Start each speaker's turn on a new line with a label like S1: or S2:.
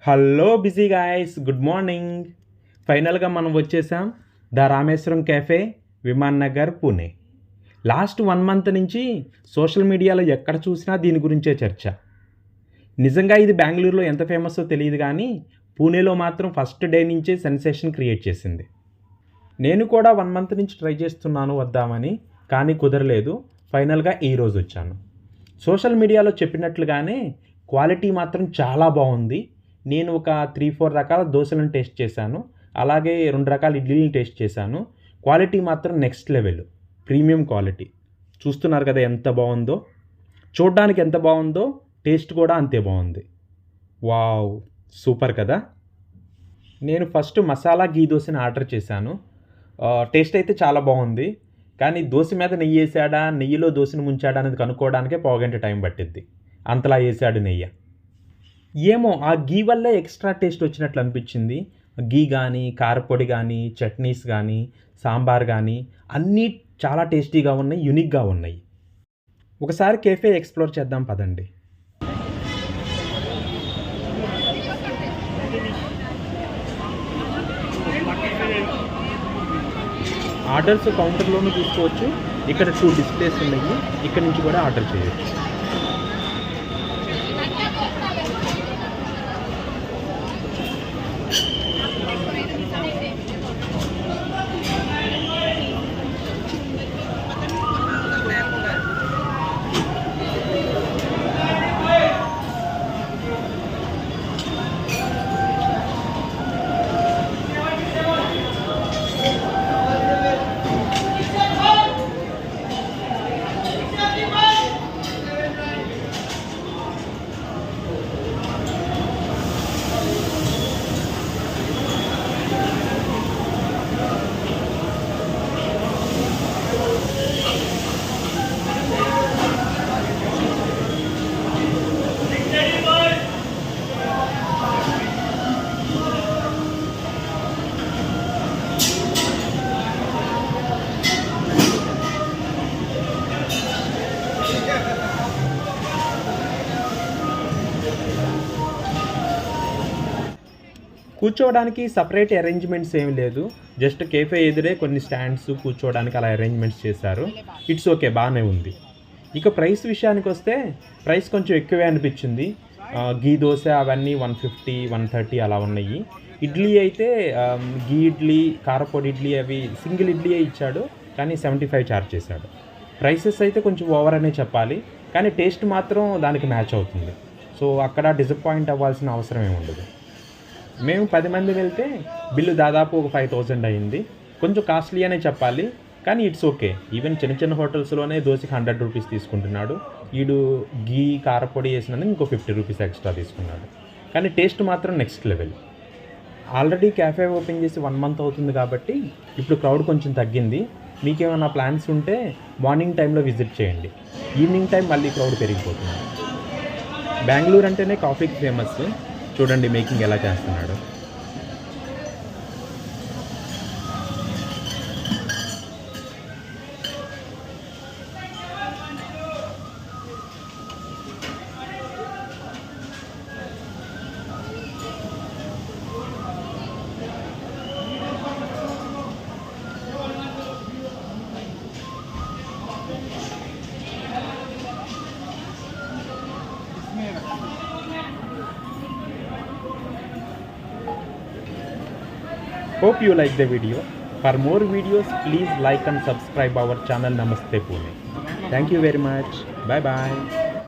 S1: Hello busy guys, good morning. ఫైనల్గా మనం వచ్చేసాం the Rameshwaram cafe, Viman Nagar, Pune. Last 1 month నుంచి సోషల్ మీడియాలో ఎక్కడ చూసినా దీని గురించే చర్చ. నిజంగా ఇది బెంగళూరులో ఎంత ఫేమస్సో తెలియదు కానీ పూణేలో మాత్రం ఫస్ట్ డే నుంచే సెన్సేషన్ క్రియేట్ చేసింది. నేను కూడా 1 మంత్ నుంచి ట్రై చేస్తున్నాను వద్దామని, కానీ కుదరలేదు. ఫైనల్గా ఈరోజు వచ్చాను. సోషల్ మీడియాలో చెప్పినట్లుగానే క్వాలిటీ మాత్రం చాలా బాగుంది. నేను ఒక 3-4 రకాల దోశలను టేస్ట్ చేశాను. అలాగే 2 రకాల ఇడ్లీలను టేస్ట్ చేశాను. క్వాలిటీ మాత్రం నెక్స్ట్ లెవెల్, ప్రీమియం క్వాలిటీ. చూస్తున్నారు కదా ఎంత బాగుందో. చూడ్డానికి ఎంత బాగుందో టేస్ట్ కూడా అంతే బాగుంది. వావ్, సూపర్ కదా. నేను ఫస్ట్ మసాలా గీ దోశని ఆర్డర్ చేశాను. టేస్ట్ అయితే చాలా బాగుంది. కానీ దోశ మీద నెయ్యి వేసాడా, నెయ్యిలో దోశను ముంచాడా అనేది కనుక్కోవడానికే పావుగంట టైం పట్టిద్ది. అంతలా వేసాడు నెయ్యి. ఏమో ఆ గీ వల్లే ఎక్స్ట్రా టేస్ట్ వచ్చినట్లు అనిపించింది. గీ కానీ, కారపొడి కానీ, చట్నీస్ కానీ, సాంబార్ కానీ అన్నీ చాలా టేస్టీగా ఉన్నాయి, యూనిక్గా ఉన్నాయి. ఒకసారి కేఫే ఎక్స్ప్లోర్ చేద్దాం పదండి. ఆర్డర్స్ కౌంటర్లోనూ తీసుకోవచ్చు. ఇక్కడ 2 డిస్ప్లేస్ ఉన్నాయి, ఇక్కడ నుంచి కూడా ఆర్డర్ చేయొచ్చు. కూర్చోవడానికి సపరేట్ అరేంజ్మెంట్స్ ఏమి లేదు. జస్ట్ కేఫే ఎదురే కొన్ని స్టాండ్స్ కూర్చోవడానికి అలా అరేంజ్మెంట్స్ చేశారు. ఇట్స్ ఓకే, బాగానే ఉంది. ఇక ప్రైస్ విషయానికి వస్తే ప్రైస్ కొంచెం ఎక్కువే అనిపించింది. గీ దోశ అవన్నీ 150, 130 అలా ఉన్నాయి. ఇడ్లీ అయితే గీ ఇడ్లీ, కారపొడి ఇడ్లీ అవి సింగిల్ ఇడ్లీయే ఇచ్చాడు, కానీ 75 ఛార్జ్ చేశాడు. ప్రైసెస్ అయితే కొంచెం ఓవర్ అనే చెప్పాలి, కానీ టేస్ట్ మాత్రం దానికి మ్యాచ్ అవుతుంది. సో అక్కడ డిసప్పాయింట్ అవ్వాల్సిన అవసరం ఏమి ఉండదు. మేము 10 మంది వెళ్తే బిల్లు దాదాపు ఒక 5000 అయింది. కొంచెం కాస్ట్లీ అనే చెప్పాలి, కానీ ఇట్స్ ఓకే. ఈవెన్ చిన్న చిన్న హోటల్స్లోనే దోశకి 100 రూపీస్ తీసుకుంటున్నాడు. వీడు గీ కారపొడి వేసినందుకు ఇంకో 50 రూపీస్ ఎక్స్ట్రా తీసుకున్నాడు. కానీ టేస్ట్ మాత్రం next level. Already cafe open చేసి 1 మంత్ అవుతుంది కాబట్టి ఇప్పుడు క్రౌడ్ కొంచెం తగ్గింది. మీకేమైనా ప్లాన్స్ ఉంటే మార్నింగ్ టైంలో విజిట్ చేయండి. ఈవినింగ్ టైం మళ్ళీ క్రౌడ్ పెరిగిపోతుంది. బెంగళూరు అంటేనే కాఫీకి ఫేమస్. చూడండి మేకింగ్ ఎలా చేస్తున్నాడు. Hope you like the video. For more videos, please like and subscribe our channel Namaste Pune. Thank you very much. Bye bye.